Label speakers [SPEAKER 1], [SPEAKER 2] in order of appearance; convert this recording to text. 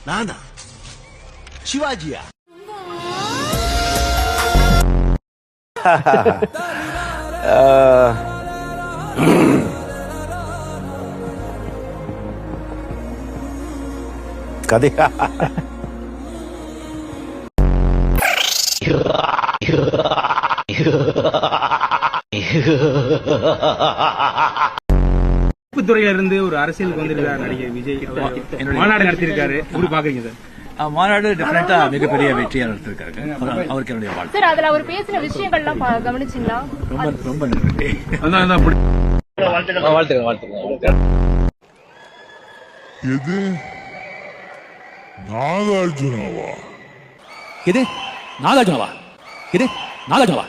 [SPEAKER 1] நானா சிவாஜியா? கதையா?
[SPEAKER 2] துறையில இருந்து ஒரு அரசியலுக்கு வந்திருக்காரு நடிகர் விஜய். மாநாடு நடத்திருக்காரு, எப்படி பாக்குறீங்க சார்?
[SPEAKER 3] மாநாடு டெஃபினட்டா மிகப்பெரிய வெற்றியா நடத்திருக்காரு. அவருக்கு என்னுடைய வாழ்த்து.
[SPEAKER 4] சார், அதுல அவர் பேசின விஷயங்கள்லாம் கவனிச்சீங்களா?
[SPEAKER 3] ரொம்ப ரொம்ப நன்றி.
[SPEAKER 2] வாழ்த்துக்கள்.
[SPEAKER 5] எது நாகார்ஜுனவா?
[SPEAKER 3] இது நாகார்ஜுனவா? இது நாகார்ஜுனவா?